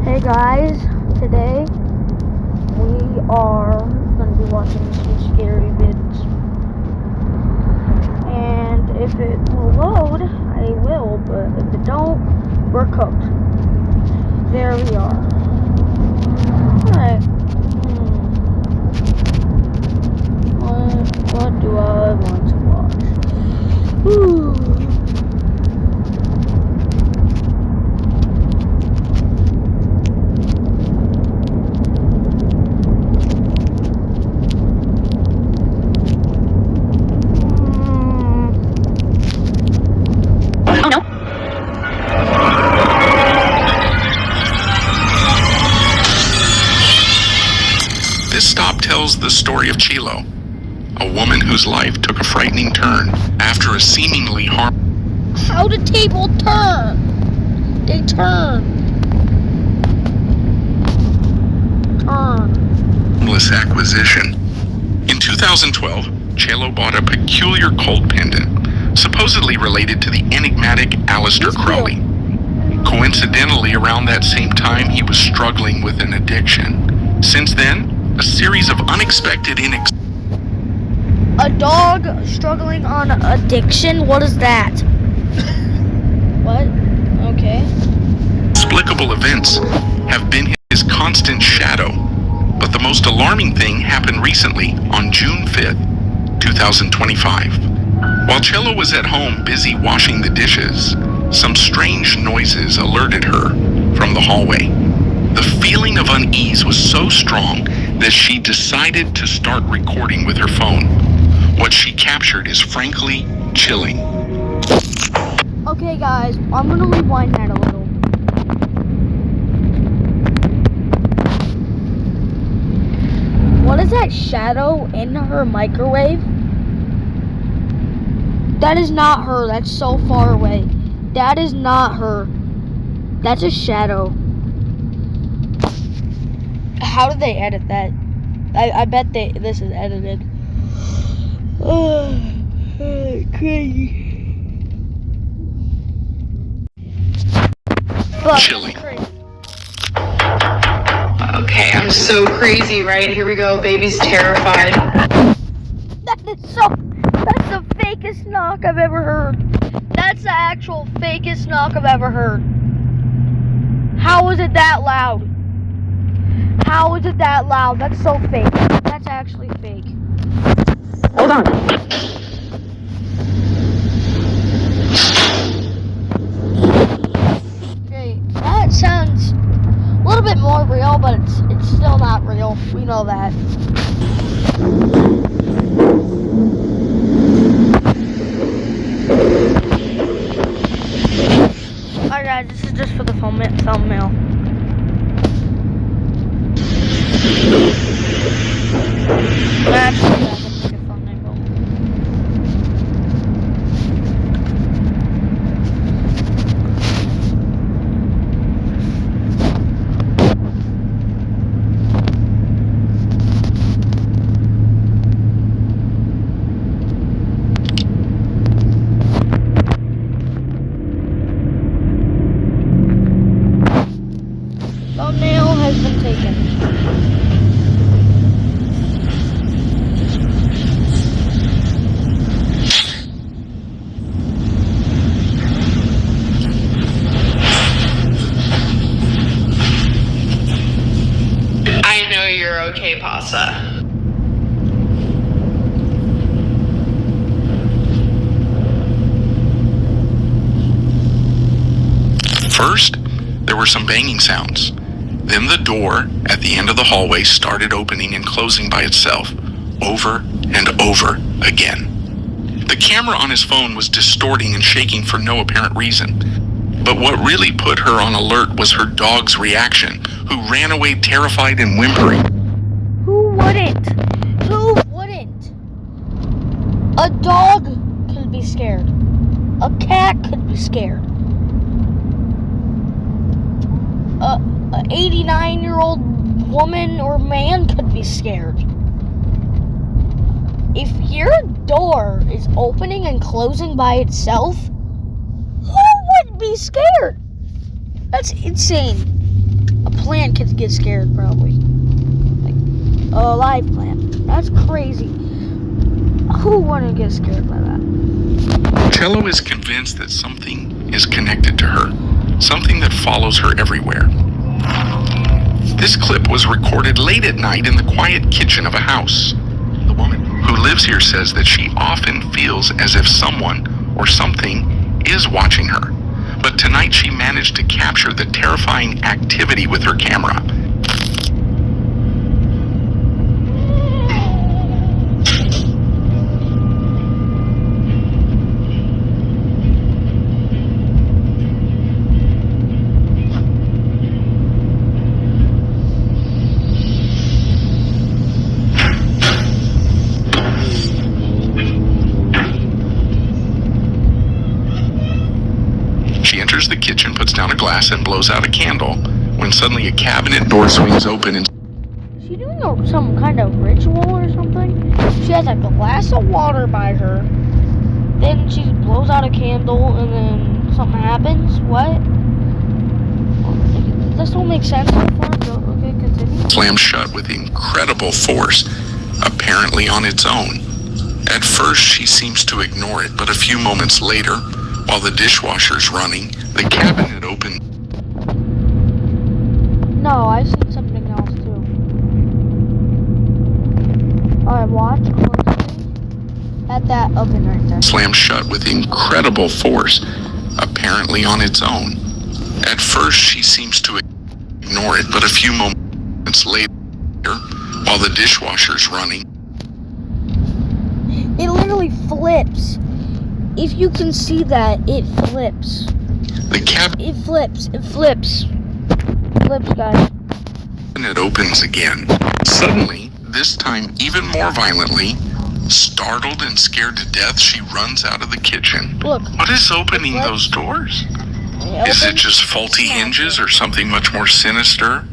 Hey guys, today we are going to be watching some scary vids, and if it will load, I will, but if it don't, we're cooked. There we are. Alright, what do I want to watch? Whew. This stop tells the story of Chilo, a woman whose life took a frightening turn after a seemingly How the table turn? They harmless acquisition. In 2012, Chilo bought a peculiar cold pendant, supposedly related to the enigmatic Aleister Crowley. Coincidentally, around that same time, he was struggling with an addiction. Since then, a series of unexpected A dog struggling on addiction? What is that? What? Okay. inexplicable events have been his constant shadow. But the most alarming thing happened recently on June 5th, 2025. While Chilo was at home busy washing the dishes, some strange noises alerted her from the hallway. The feeling of unease was so strong that she decided to start recording with her phone. What she captured is frankly chilling. Okay guys, I'm gonna rewind that a little. What is that shadow in her microwave? That is not her. That's so far away. That is not her. That's a shadow. How did they edit that? I bet this is edited. Crazy. Chilling. Okay, I'm so crazy, right? Here we go. Baby's terrified. That's the fakest knock I've ever heard. That's the actual fakest knock I've ever heard. How is it that loud? How is it that loud? That's so fake. That's actually fake. Hold on. Okay, that sounds a little bit more real, but it's still not real. We know that. Alright guys, this is just for the thumbnail. Actually, I can make a thumbnail. Thumbnail has been taken. I know you're okay, Pasa. First, there were some banging sounds. Then the door at the end of the hallway started opening and closing by itself, over and over again. The camera on his phone was distorting and shaking for no apparent reason. But what really put her on alert was her dog's reaction, who ran away terrified and whimpering. Who wouldn't? Who wouldn't? A dog could be scared. A cat could be scared. A 89-year-old woman or man could be scared. If your door is opening and closing by itself, who would be scared? That's insane. A plant could get scared, probably. Like, a live plant. That's crazy. Who wouldn't get scared by that? Cello is convinced that something is connected to her, something that follows her everywhere. This clip was recorded late at night in the quiet kitchen of a house. The woman who lives here says that she often feels as if someone or something is watching her. But tonight she managed to capture the terrifying activity with her camera. She enters the kitchen, puts down a glass, and blows out a candle, when suddenly a cabinet door swings open and... Is she doing some kind of ritual or something? She has a glass of water by her. Then she blows out a candle and then something happens. What? This don't make sense so far. Okay, continue. Slams shut with incredible force, apparently on its own. At first, she seems to ignore it, but a few moments later, while the dishwasher's running, the cabinet opens. No, I've seen something else too. Alright, watch closely at that oven right there. Slams shut with incredible force, apparently on its own. At first, she seems to ignore it, but a few moments later, while the dishwasher's running, it literally flips. If you can see that, it flips. the cabinet It flips. It flips. Flips, guys. opens again. Suddenly, this time even more violently, startled and scared to death, she runs out of the kitchen. Look. What is opening those doors? Is it just faulty hinges or something much more sinister?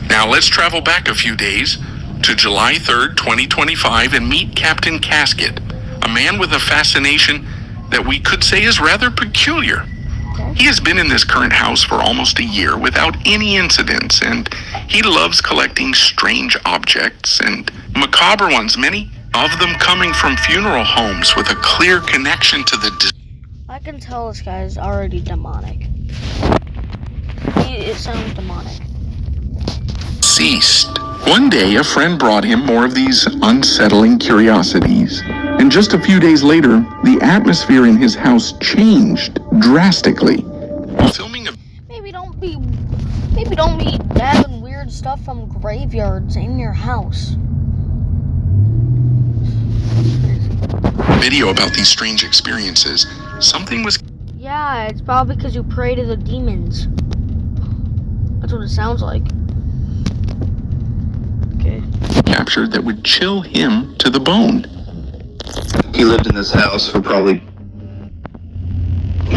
Now let's travel back a few days to July 3rd, 2025 and meet Captain Casket, a man with a fascination that we could say is rather peculiar. He has been in this current house for almost a year without any incidents, and he loves collecting strange objects and macabre ones, many of them coming from funeral homes with a clear connection to the I can tell this guy is already demonic. It sounds demonic. deceased. One day, a friend brought him more of these unsettling curiosities. And just a few days later, the atmosphere in his house changed drastically. While filming a Maybe don't be having weird stuff from graveyards in your house. video about these strange experiences, something was Yeah, it's probably because you pray to the demons. That's what it sounds like. Okay. captured that would chill him to the bone. He lived in this house for probably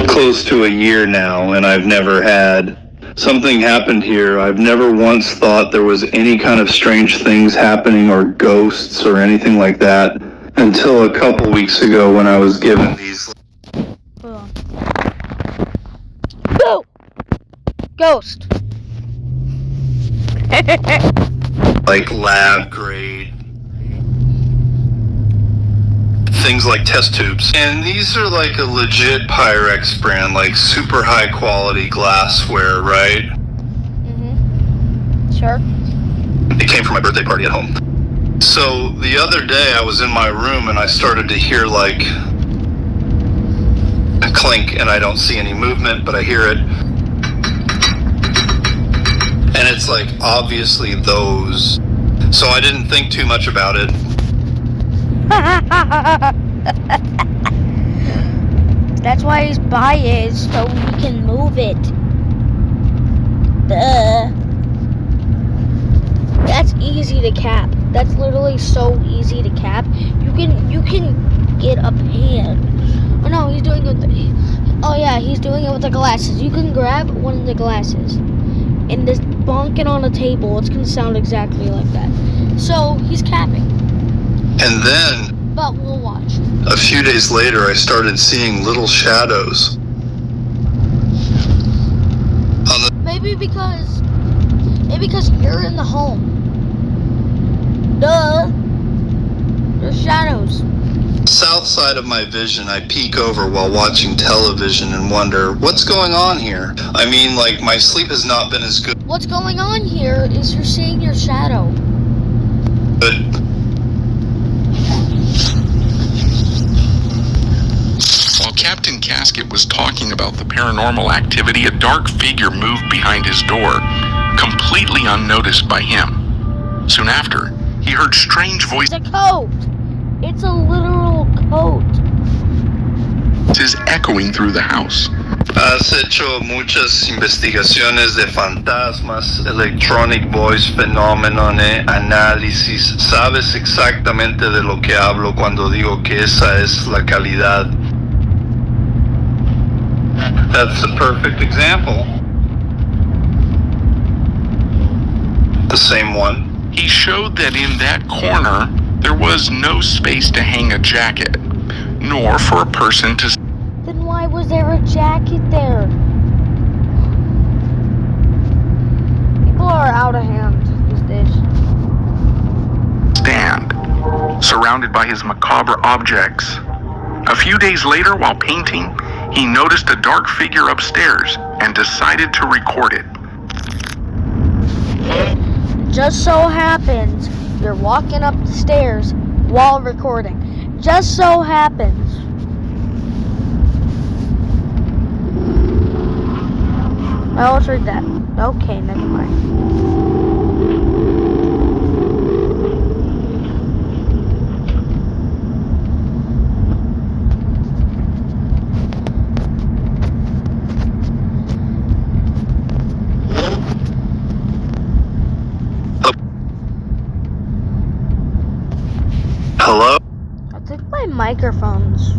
close to a year now, and I've never had something happened here. I've never once thought there was any kind of strange things happening or ghosts or anything like that until a couple weeks ago when I was given these Hold on. Go! Ghost. like lab grade things like test tubes. And these are like a legit Pyrex brand, like super high quality glassware, right? Mm-hmm. Sure. It came from my birthday party at home. So the other day I was in my room and I started to hear like a clink, and I don't see any movement, but I hear it. And it's like obviously those. So I didn't think too much about it. That's why he's biased, so he can move it. Duh. That's easy to cap. That's literally so easy to cap. You can get a pan. Oh no, he's doing it with oh yeah, he's doing it with the glasses. You can grab one of the glasses and just bonk it on a table. It's gonna sound exactly like that. So he's capping. And then But we'll watch. a few days later I started seeing little shadows. On the Maybe because you're in the home. Duh. There's shadows. South side of my vision, I peek over while watching television and wonder, what's going on here? I mean, like, my sleep has not been as good. What's going on here is you're seeing your shadow. While Captain Casket was talking about the paranormal activity, a dark figure moved behind his door, completely unnoticed by him. Soon after, he heard strange voices It's a coat. It's a literal coat. echoing through the house. Has hecho muchas investigaciones de fantasmas, electronic voice phenomenon, análisis. Sabes exactamente de lo que hablo cuando digo que esa es la calidad. That's the perfect example. The same one. He showed that in that corner, there was no space to hang a jacket, nor for a person to Then why was there a jacket there? People are out of hand these days. stand, surrounded by his macabre objects. A few days later, while painting, he noticed a dark figure upstairs and decided to record it. Just so happens you're walking up the stairs while recording. Just so happens. Oh, let's read that. Okay, never mind. Hello? I think my microphone's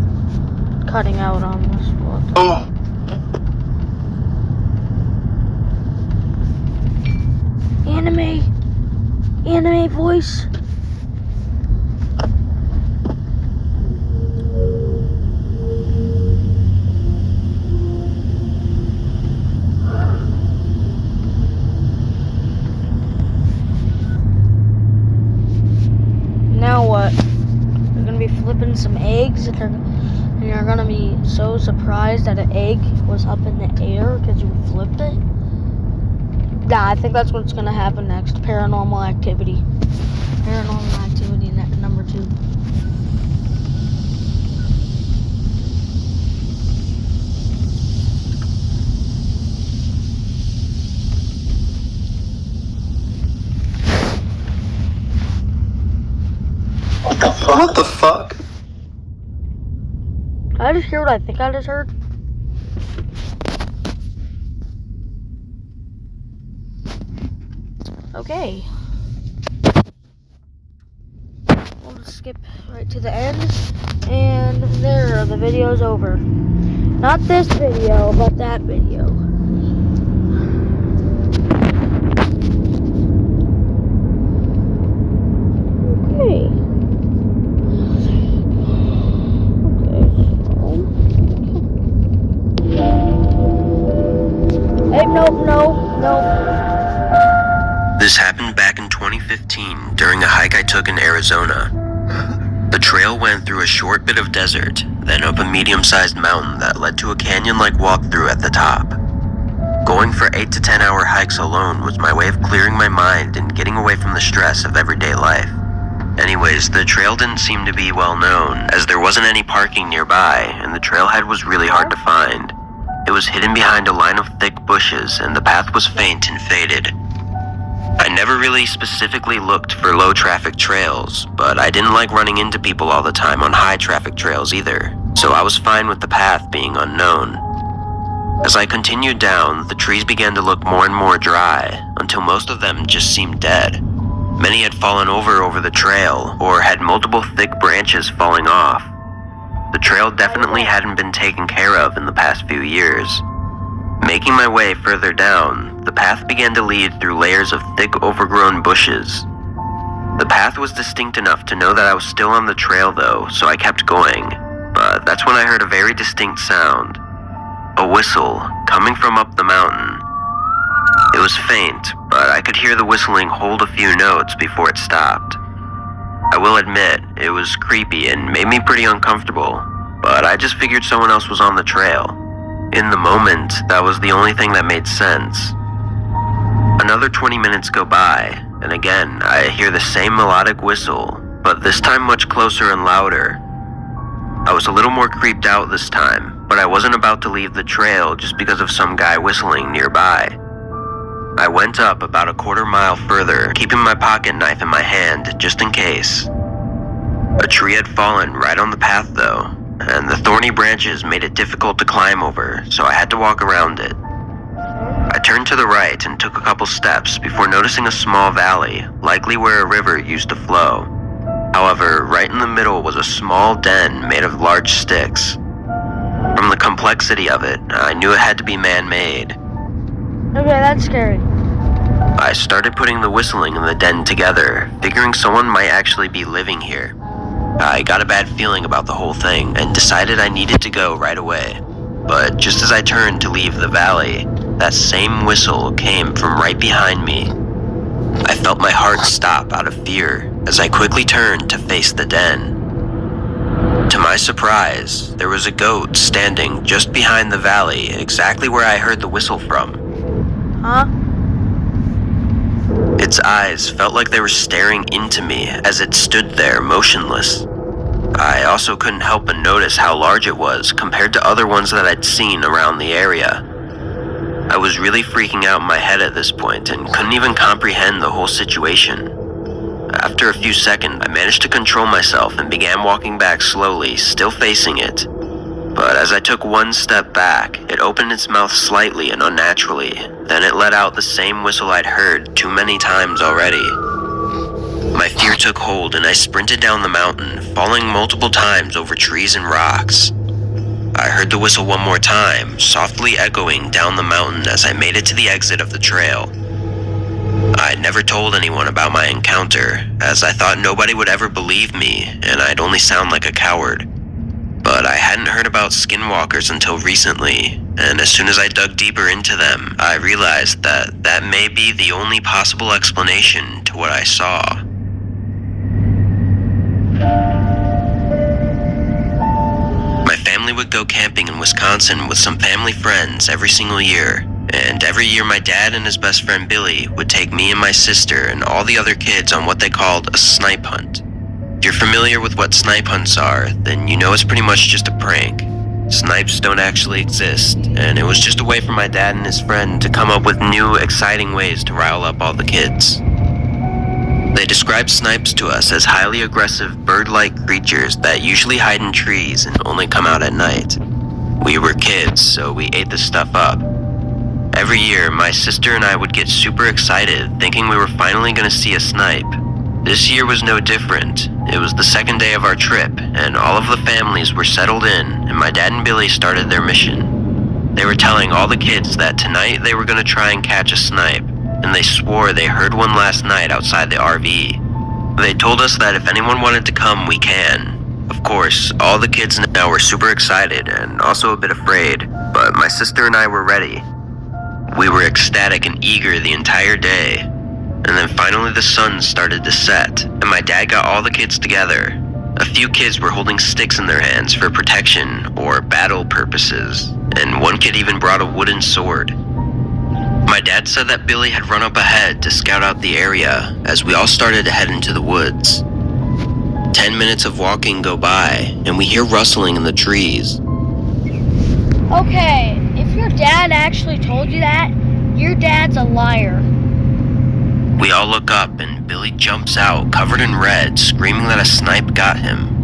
cutting out on this one. Oh. Anime voice. Now what? You're gonna be flipping some eggs and you're gonna be so surprised that an egg was up in the air because you flipped it? Nah, I think that's what's gonna happen next. Paranormal activity. Paranormal activity number 2. What the fuck? Did I just hear what I think I just heard? Okay. We'll just skip right to the end. And there, the video's over. Not this video, but that video. Okay. Hey, nope. This happened back in 2015 during a hike I took in Arizona. The trail went through a short bit of desert, then up a medium-sized mountain that led to a canyon-like walkthrough at the top. Going for 8 to 10 hour hikes alone was my way of clearing my mind and getting away from the stress of everyday life. Anyways, the trail didn't seem to be well known, as there wasn't any parking nearby, and the trailhead was really hard to find. It was hidden behind a line of thick bushes, and the path was faint and faded. I never really specifically looked for low traffic trails, but I didn't like running into people all the time on high traffic trails either, so I was fine with the path being unknown. As I continued down, the trees began to look more and more dry, until most of them just seemed dead. Many had fallen over the trail, or had multiple thick branches falling off. The trail definitely hadn't been taken care of in the past few years. Making my way further down, the path began to lead through layers of thick overgrown bushes. The path was distinct enough to know that I was still on the trail though, so I kept going. But that's when I heard a very distinct sound. A whistle coming from up the mountain. was faint, but I could hear the whistling hold a few notes before it stopped. I will admit, it was creepy and made me pretty uncomfortable, but I just figured someone else was on the trail. In the moment, that was the only thing that made sense. Another 20 minutes go by, and again, I hear the same melodic whistle, but this time much closer and louder. I was a little more creeped out this time, but I wasn't about to leave the trail just because of some guy whistling nearby. I went up about a quarter mile further, keeping my pocket knife in my hand just in case. A tree had fallen right on the path though, and the thorny branches made it difficult to climb over, so I had to walk around it. I turned to the right and took a couple steps before noticing a small valley, likely where a river used to flow. However, right in the middle was a small den made of large sticks. From the complexity of it, I knew it had to be man-made. Okay, that's scary. I started putting the whistling in the den together, figuring someone might actually be living here. I got a bad feeling about the whole thing and decided I needed to go right away. But just as I turned to leave the valley, that same whistle came from right behind me. I felt my heart stop out of fear as I quickly turned to face the den. To my surprise, there was a goat standing just behind the valley, exactly where I heard the whistle from. Huh? Its eyes felt like they were staring into me as it stood there motionless. I also couldn't help but notice how large it was compared to other ones that I'd seen around the area. I was really freaking out in my head at this point and couldn't even comprehend the whole situation. After a few seconds, I managed to control myself and began walking back slowly, still facing it. But as I took one step back, it opened its mouth slightly and unnaturally. Then it let out the same whistle I'd heard too many times already. My fear took hold and I sprinted down the mountain, falling multiple times over trees and rocks. I heard the whistle one more time, softly echoing down the mountain as I made it to the exit of the trail. I never told anyone about my encounter, as I thought nobody would ever believe me and I'd only sound like a coward. But I hadn't heard about skinwalkers until recently, and as soon as I dug deeper into them, I realized that that may be the only possible explanation to what I saw. My family would go camping in Wisconsin with some family friends every single year, and every year my dad and his best friend Billy would take me and my sister and all the other kids on what they called a snipe hunt. If you're familiar with what snipe hunts are, then you know it's pretty much just a prank. Snipes don't actually exist, and it was just a way for my dad and his friend to come up with new, exciting ways to rile up all the kids. They described snipes to us as highly aggressive, bird-like creatures that usually hide in trees and only come out at night. We were kids, so we ate the stuff up. Every year, my sister and I would get super excited, thinking we were finally going to see a snipe. This year was no different. It was the second day of our trip, and all of the families were settled in, and my dad and Billy started their mission. They were telling all the kids that tonight they were going to try and catch a snipe, and they swore they heard one last night outside the RV. They told us that if anyone wanted to come, we can. Of course, all the kids now were super excited and also a bit afraid, but my sister and I were ready. We were ecstatic and eager the entire day. And then finally the sun started to set, and my dad got all the kids together. A few kids were holding sticks in their hands for protection or battle purposes, and one kid even brought a wooden sword. My dad said that Billy had run up ahead to scout out the area as we all started to head into the woods. 10 minutes of walking go by, and we hear rustling in the trees. Okay, if your dad actually told you that, your dad's a liar. We all look up and Billy jumps out covered in red, screaming that a snipe got him.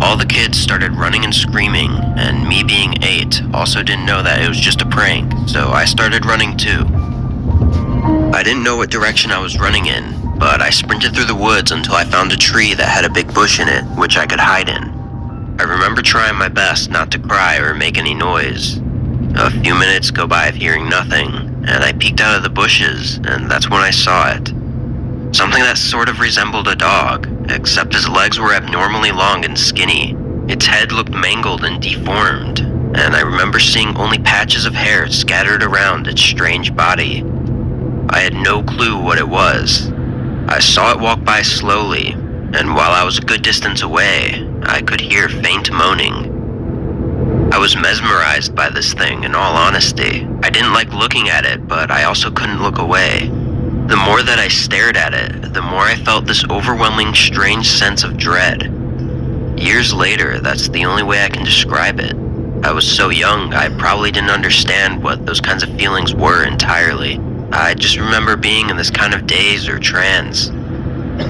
All the kids started running and screaming, and me being 8 also didn't know that it was just a prank, so I started running too. I didn't know what direction I was running in, but I sprinted through the woods until I found a tree that had a big bush in it, which I could hide in. I remember trying my best not to cry or make any noise. A few minutes go by of hearing nothing, and I peeked out of the bushes, and that's when I saw it. Something that sort of resembled a dog, except his legs were abnormally long and skinny. Its head looked mangled and deformed, and I remember seeing only patches of hair scattered around its strange body. I had no clue what it was. I saw it walk by slowly, and while I was a good distance away, I could hear faint moaning. I was mesmerized by this thing, in all honesty. I didn't like looking at it, but I also couldn't look away. The more that I stared at it, the more I felt this overwhelming, strange sense of dread. Years later, that's the only way I can describe it. I was so young, I probably didn't understand what those kinds of feelings were entirely. I just remember being in this kind of daze or trance.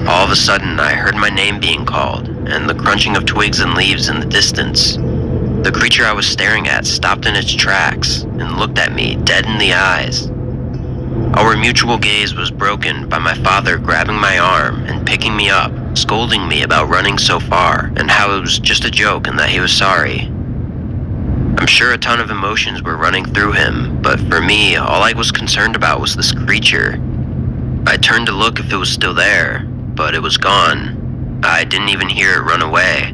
All of a sudden, I heard my name being called, and the crunching of twigs and leaves in the distance. The creature I was staring at stopped in its tracks and looked at me dead in the eyes. Our mutual gaze was broken by my father grabbing my arm and picking me up, scolding me about running so far and how it was just a joke and that he was sorry. I'm sure a ton of emotions were running through him, but for me, all I was concerned about was this creature. I turned to look if it was still there, but it was gone. I didn't even hear it run away.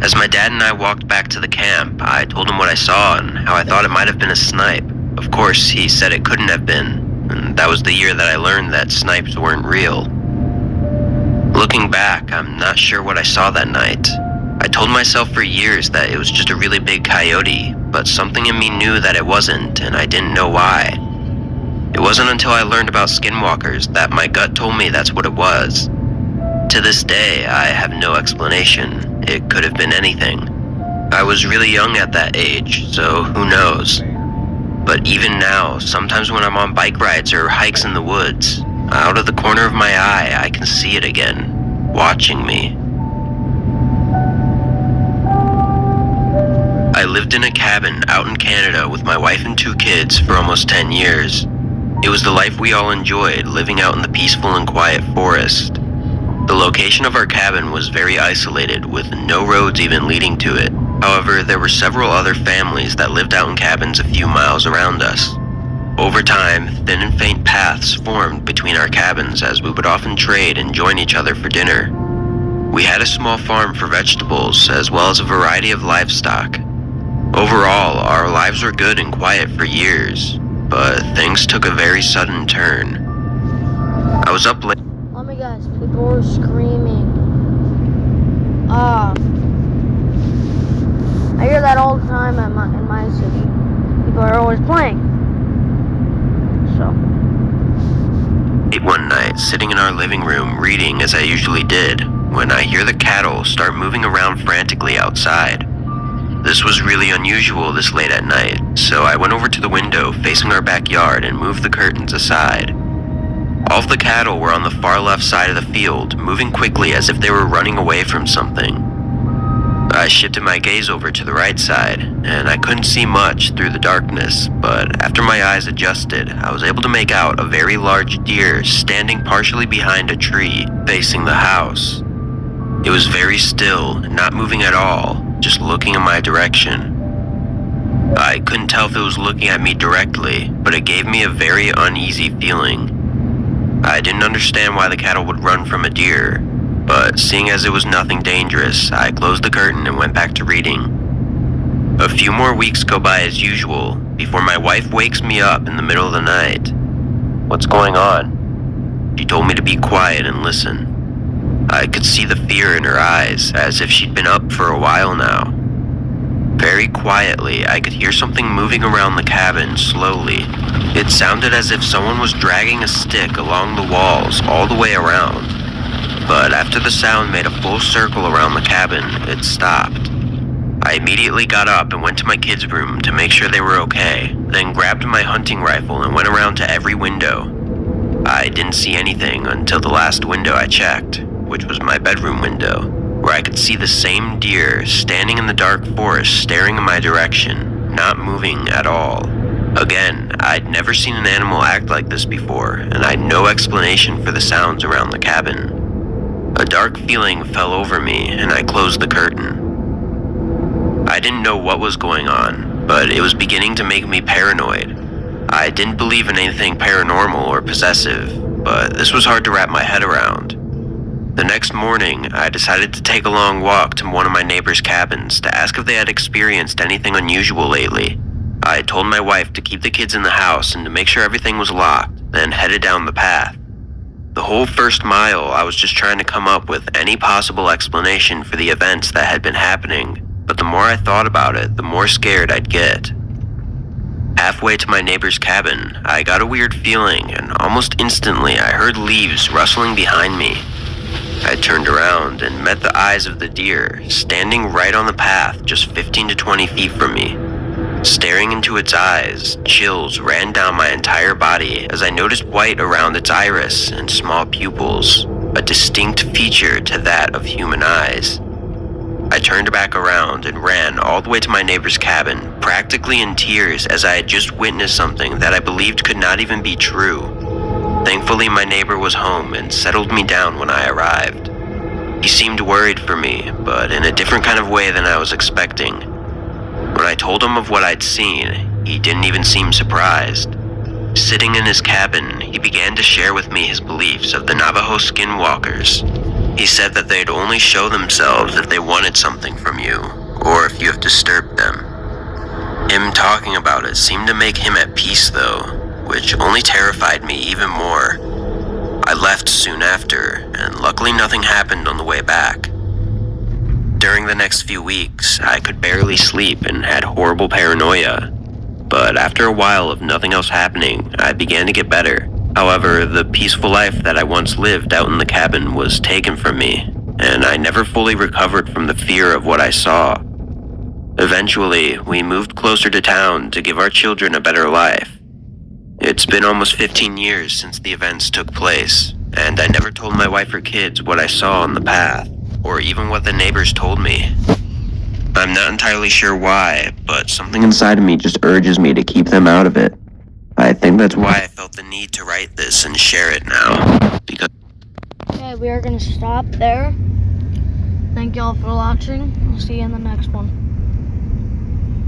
As my dad and I walked back to the camp, I told him what I saw and how I thought it might have been a snipe. Of course, he said it couldn't have been, and that was the year that I learned that snipes weren't real. Looking back, I'm not sure what I saw that night. I told myself for years that it was just a really big coyote, but something in me knew that it wasn't, and I didn't know why. It wasn't until I learned about skinwalkers that my gut told me that's what it was. To this day, I have no explanation. It could have been anything. I was really young at that age, so who knows? But even now, sometimes when I'm on bike rides or hikes in the woods, out of the corner of my eye, I can see it again, watching me. I lived in a cabin out in Canada with my wife and 2 kids for almost 10 years. It was the life we all enjoyed, living out in the peaceful and quiet forest. The location of our cabin was very isolated, with no roads even leading to it. However, there were several other families that lived out in cabins a few miles around us. Over time, thin and faint paths formed between our cabins as we would often trade and join each other for dinner. We had a small farm for vegetables, as well as a variety of livestock. Overall, our lives were good and quiet for years, but things took a very sudden turn. I was up late. Oh my gosh, people were screaming. I hear that all the time in my city. People are always playing. So. Late one night, sitting in our living room reading as I usually did, when I hear the cattle start moving around frantically outside. This was really unusual this late at night, so I went over to the window facing our backyard and moved the curtains aside. All of the cattle were on the far left side of the field, moving quickly as if they were running away from something. I shifted my gaze over to the right side, and I couldn't see much through the darkness, but after my eyes adjusted, I was able to make out a very large deer standing partially behind a tree facing the house. It was very still, not moving at all, just looking in my direction. I couldn't tell if it was looking at me directly, but it gave me a very uneasy feeling. I didn't understand why the cattle would run from a deer, but seeing as it was nothing dangerous, I closed the curtain and went back to reading. A few more weeks go by as usual, before my wife wakes me up in the middle of the night. "What's going on?" She told me to be quiet and listen. I could see the fear in her eyes, as if she'd been up for a while now. Very quietly, I could hear something moving around the cabin slowly. It sounded as if someone was dragging a stick along the walls all the way around. But after the sound made a full circle around the cabin, it stopped. I immediately got up and went to my kids' room to make sure they were okay, then grabbed my hunting rifle and went around to every window. I didn't see anything until the last window I checked, which was my bedroom window, where I could see the same deer standing in the dark forest staring in my direction, not moving at all. Again, I'd never seen an animal act like this before, and I had no explanation for the sounds around the cabin. A dark feeling fell over me, and I closed the curtain. I didn't know what was going on, but it was beginning to make me paranoid. I didn't believe in anything paranormal or possessive, but this was hard to wrap my head around. The next morning, I decided to take a long walk to one of my neighbors' cabins to ask if they had experienced anything unusual lately. I told my wife to keep the kids in the house and to make sure everything was locked. then headed down the path. The whole first mile, I was just trying to come up with any possible explanation for the events that had been happening, but the more I thought about it, the more scared I'd get. Halfway to my neighbor's cabin, I got a weird feeling, and almost instantly I heard leaves rustling behind me. I turned around and met the eyes of the deer, standing right on the path just 15 to 20 feet from me. Staring into its eyes, chills ran down my entire body as I noticed white around its iris and small pupils, a distinct feature to that of human eyes. I turned back around and ran all the way to my neighbor's cabin, practically in tears as I had just witnessed something that I believed could not even be true. Thankfully, my neighbor was home and settled me down when I arrived. He seemed worried for me, but in a different kind of way than I was expecting. When I told him of what I'd seen, he didn't even seem surprised. Sitting in his cabin, he began to share with me his beliefs of the Navajo skinwalkers. He said that they'd only show themselves if they wanted something from you, or if you have disturbed them. Him talking about it seemed to make him at peace though, which only terrified me even more. I left soon after, and luckily nothing happened on the way back. During the next few weeks, I could barely sleep and had horrible paranoia. But after a while of nothing else happening, I began to get better. However, the peaceful life that I once lived out in the cabin was taken from me, and I never fully recovered from the fear of what I saw. Eventually, we moved closer to town to give our children a better life. It's been almost 15 years since the events took place, and I never told my wife or kids what I saw on the path, or even what the neighbors told me. I'm not entirely sure why, but something inside of me just urges me to keep them out of it. I think that's why I felt the need to write this and share it now, because... Okay, we are going to stop there. Thank y'all for watching. We'll see you in the next one.